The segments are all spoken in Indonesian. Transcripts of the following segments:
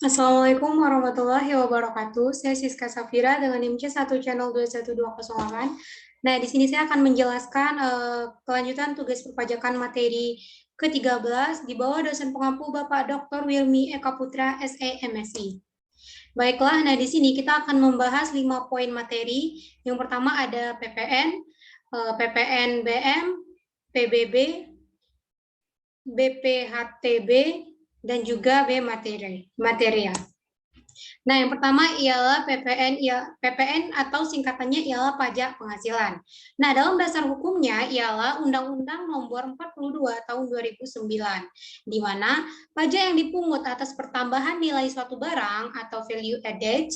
Assalamualaikum warahmatullahi wabarakatuh. Saya Siska Safira dengan NIM C1 Channel 21208. Nah, di sini saya akan menjelaskan kelanjutan tugas perpajakan materi ke-13 di bawah dosen pengampu Bapak Dr. Wilmi Eka Putra, SE, MSI. Baiklah, nah di sini kita akan membahas 5 poin materi. Yang pertama ada PPN, PPN BM, PBB, BPHTB, dan juga B material. Nah, yang pertama ialah PPN, PPN atau singkatannya ialah pajak penghasilan. Nah, dalam dasar hukumnya ialah Undang-Undang Nomor 42 Tahun 2009, di mana pajak yang dipungut atas pertambahan nilai suatu barang atau value added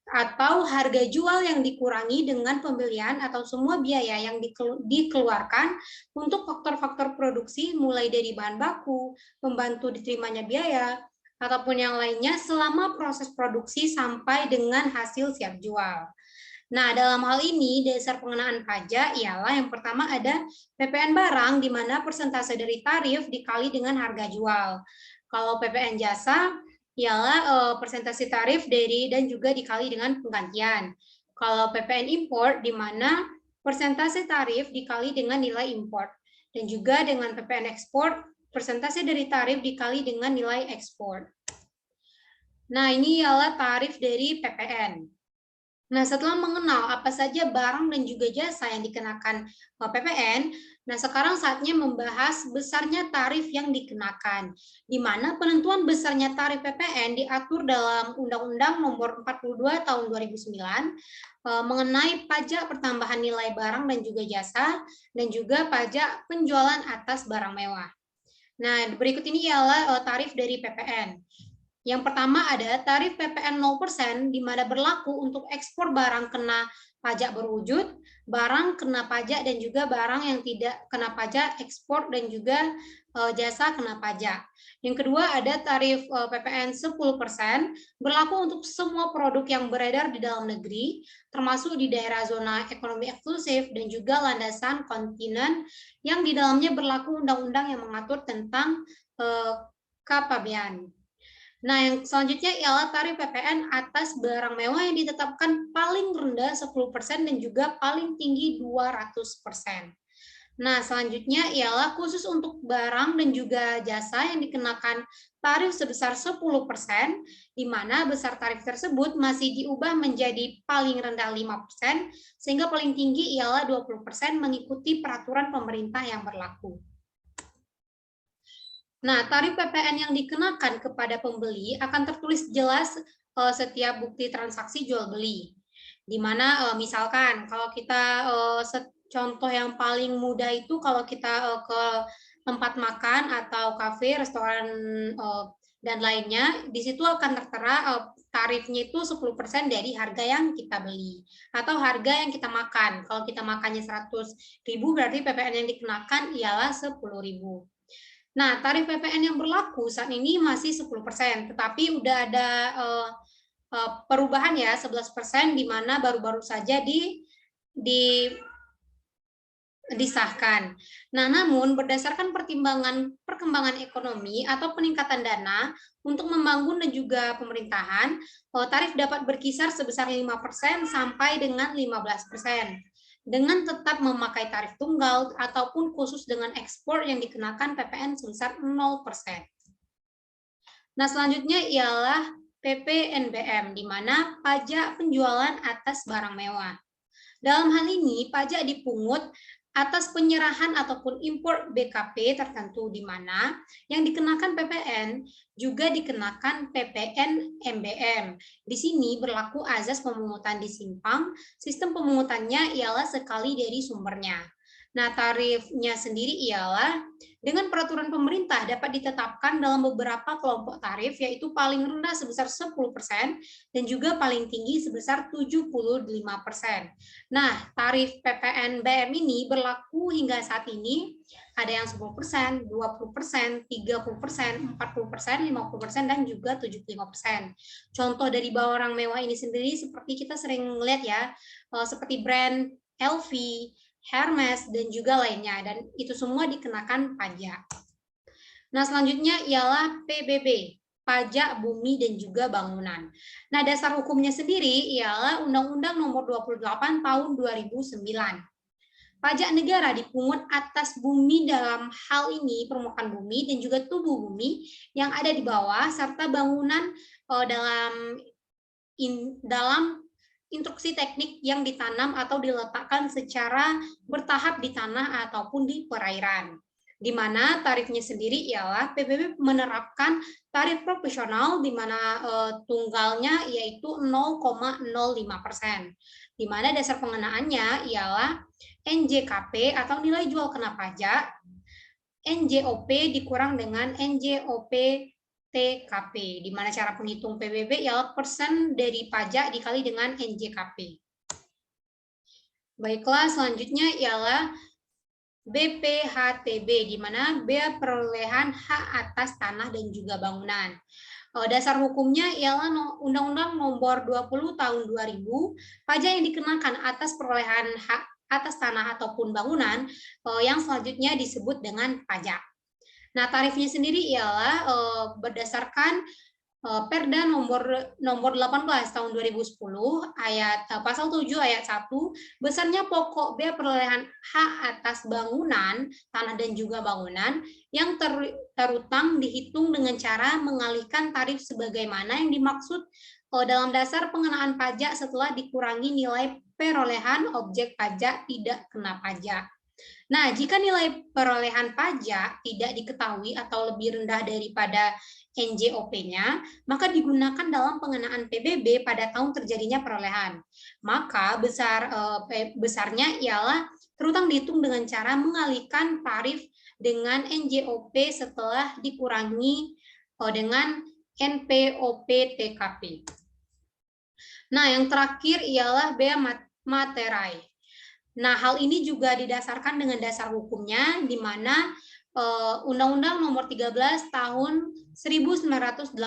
atau harga jual yang dikurangi dengan pembelian atau semua biaya yang dikeluarkan untuk faktor-faktor produksi mulai dari bahan baku, pembantu diterimanya biaya, ataupun yang lainnya selama proses produksi sampai dengan hasil siap jual. Nah, dalam hal ini dasar pengenaan pajak ialah yang pertama ada PPN barang di mana persentase dari tarif dikali dengan harga jual. Kalau PPN jasa ialah persentase tarif dari dan juga dikali dengan penggantian. Kalau PPN import di mana persentase tarif dikali dengan nilai import. Dan juga dengan PPN ekspor persentase dari tarif dikali dengan nilai ekspor. Nah, ini ialah tarif dari PPN. Nah, setelah mengenal apa saja barang dan juga jasa yang dikenakan PPN, nah sekarang saatnya membahas besarnya tarif yang dikenakan, di mana penentuan besarnya tarif PPN diatur dalam Undang-Undang Nomor 42 Tahun 2009 mengenai pajak pertambahan nilai barang dan juga jasa, dan juga pajak penjualan atas barang mewah. Nah, berikut ini ialah tarif dari PPN. Yang pertama ada tarif PPN 0% di mana berlaku untuk ekspor barang kena pajak berwujud, barang kena pajak dan juga barang yang tidak kena pajak, ekspor dan juga jasa kena pajak. Yang kedua ada tarif PPN 10% berlaku untuk semua produk yang beredar di dalam negeri, termasuk di daerah zona ekonomi eksklusif dan juga landasan kontinen yang di dalamnya berlaku undang-undang yang mengatur tentang kepabean. Nah, yang selanjutnya ialah tarif PPN atas barang mewah yang ditetapkan paling rendah 10% dan juga paling tinggi 200%. Nah, selanjutnya ialah khusus untuk barang dan juga jasa yang dikenakan tarif sebesar 10%, di mana besar tarif tersebut masih diubah menjadi paling rendah 5%, sehingga paling tinggi ialah 20% mengikuti peraturan pemerintah yang berlaku. Nah, tarif PPN yang dikenakan kepada pembeli akan tertulis jelas setiap bukti transaksi jual beli. Di mana misalkan kalau kita contoh yang paling mudah itu kalau kita ke tempat makan atau kafe, restoran dan lainnya, di situ akan tertera tarifnya itu 10% dari harga yang kita beli atau harga yang kita makan. Kalau kita makannya 100.000 berarti PPN yang dikenakan ialah 10.000. Nah, tarif PPN yang berlaku saat ini masih 10%, tetapi udah ada perubahan ya 11% di mana baru-baru saja disahkan. Nah, namun berdasarkan perkembangan ekonomi atau peningkatan dana untuk membangun dan juga pemerintahan, tarif dapat berkisar sebesar 5% sampai dengan 15%. Dengan tetap memakai tarif tunggal ataupun khusus dengan ekspor yang dikenakan PPN sebesar 0%. Nah, selanjutnya ialah PPNBM, di mana pajak penjualan atas barang mewah. Dalam hal ini, pajak dipungut atas penyerahan ataupun impor BKP tertentu di mana yang dikenakan PPN juga dikenakan PPN MBM. Di sini berlaku azas pemungutan di simpang, sistem pemungutannya ialah sekali dari sumbernya. Nah, tarifnya sendiri ialah dengan peraturan pemerintah dapat ditetapkan dalam beberapa kelompok tarif, yaitu paling rendah sebesar 10% dan juga paling tinggi sebesar 75%. Nah, tarif PPN BM ini berlaku hingga saat ini, ada yang 10%, 20%, 30%, 40%, 50%, dan juga 75%. Contoh dari barang mewah ini sendiri seperti kita sering lihat ya, seperti brand LV, Hermes, dan juga lainnya, dan itu semua dikenakan pajak. Nah, selanjutnya ialah PBB. pajak bumi dan juga bangunan. Nah, dasar hukumnya sendiri ialah Undang-Undang Nomor 28 Tahun 2009. Pajak negara dipungut atas bumi dalam hal ini permukaan bumi dan juga tubuh bumi yang ada di bawah serta bangunan dalam instruksi teknik yang ditanam atau diletakkan secara bertahap di tanah ataupun di perairan. Di mana tarifnya sendiri ialah PBB menerapkan tarif proporsional di mana tunggalnya yaitu 0,05%. Di mana dasar pengenaannya ialah NJKP atau nilai jual kena pajak, NJOP dikurang dengan NJOP TKP, di mana cara penghitung PBB ialah persen dari pajak dikali dengan NJKP. Baiklah, selanjutnya ialah BPHTB, di mana bea perolehan hak atas tanah dan juga bangunan. Dasar hukumnya ialah Undang-Undang Nomor 20 Tahun 2000, pajak yang dikenakan atas perolehan hak atas tanah ataupun bangunan yang selanjutnya disebut dengan pajak. Nah, tarifnya sendiri ialah berdasarkan Perda nomor 18 tahun 2010 ayat pasal 7 ayat 1 besarnya pokok bea perolehan hak atas bangunan, tanah dan juga bangunan yang terutang dihitung dengan cara mengalihkan tarif sebagaimana yang dimaksud dalam dasar pengenaan pajak setelah dikurangi nilai perolehan objek pajak tidak kena pajak. Nah, jika nilai perolehan pajak tidak diketahui atau lebih rendah daripada NJOP-nya, maka digunakan dalam pengenaan PBB pada tahun terjadinya perolehan. Maka besarnya ialah terutang dihitung dengan cara mengalihkan tarif dengan NJOP setelah dikurangi dengan NPOP TKP. Nah, yang terakhir ialah bea materai. Nah, hal ini juga didasarkan dengan dasar hukumnya, di mana Undang-Undang Nomor 13 Tahun 1985,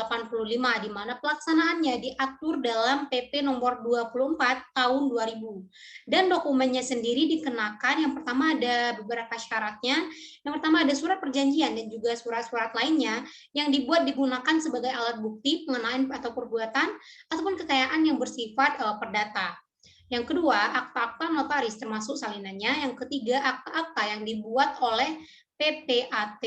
di mana pelaksanaannya diatur dalam PP Nomor 24 Tahun 2000. Dan dokumennya sendiri dikenakan, yang pertama ada beberapa syaratnya. Yang pertama ada surat perjanjian dan juga surat-surat lainnya yang dibuat digunakan sebagai alat bukti pengenaan atau perbuatan ataupun kekayaan yang bersifat perdata. Yang kedua, akta-akta notaris termasuk salinannya. Yang ketiga, akta-akta yang dibuat oleh PPAT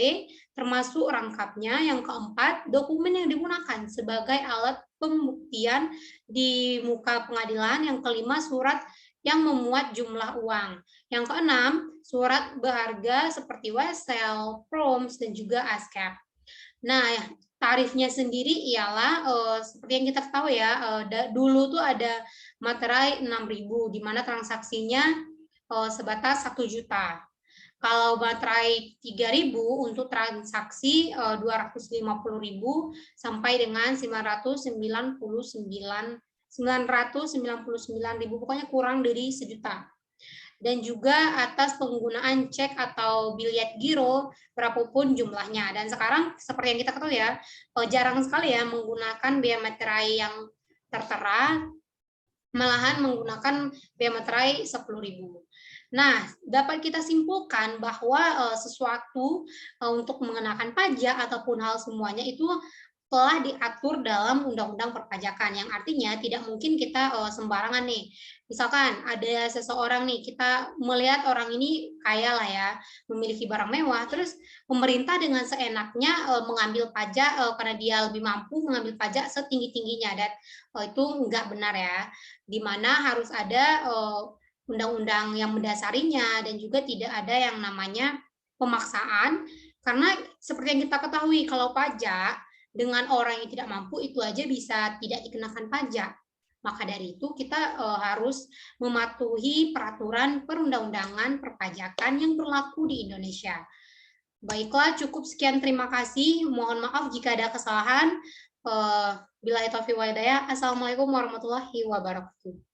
termasuk rangkapnya. Yang keempat, dokumen yang digunakan sebagai alat pembuktian di muka pengadilan. Yang kelima, surat yang memuat jumlah uang. Yang keenam, surat berharga seperti wesel, proms, dan juga ASCAP. Nah, tarifnya sendiri ialah seperti yang kita ketahui ya, dulu tuh ada materai 6.000, di mana transaksinya sebatas 1 juta. Kalau materai 3.000 untuk transaksi 250.000 sampai dengan 999.000, pokoknya kurang dari 1 juta. Dan juga atas penggunaan cek atau biliet giro berapapun jumlahnya. Dan sekarang seperti yang kita ketahui ya, jarang sekali ya menggunakan bea materai yang tertera, malahan menggunakan bea materai 10.000. Nah, dapat kita simpulkan bahwa sesuatu untuk mengenakan pajak ataupun hal semuanya itu telah diatur dalam undang-undang perpajakan, yang artinya tidak mungkin kita sembarangan nih. Misalkan ada seseorang nih, kita melihat orang ini kaya lah ya, memiliki barang mewah, terus pemerintah dengan seenaknya mengambil pajak karena dia lebih mampu mengambil pajak setinggi-tingginya, dan itu enggak benar ya. Di mana harus ada undang-undang yang mendasarinya dan juga tidak ada yang namanya pemaksaan, karena seperti yang kita ketahui kalau pajak dengan orang yang tidak mampu itu aja bisa tidak dikenakan pajak. Maka dari itu kita harus mematuhi peraturan perundang-undangan perpajakan yang berlaku di Indonesia. Baiklah, cukup sekian, terima kasih. Mohon maaf jika ada kesalahan. Billahi taufiq wal hidayah. Assalamualaikum warahmatullahi wabarakatuh.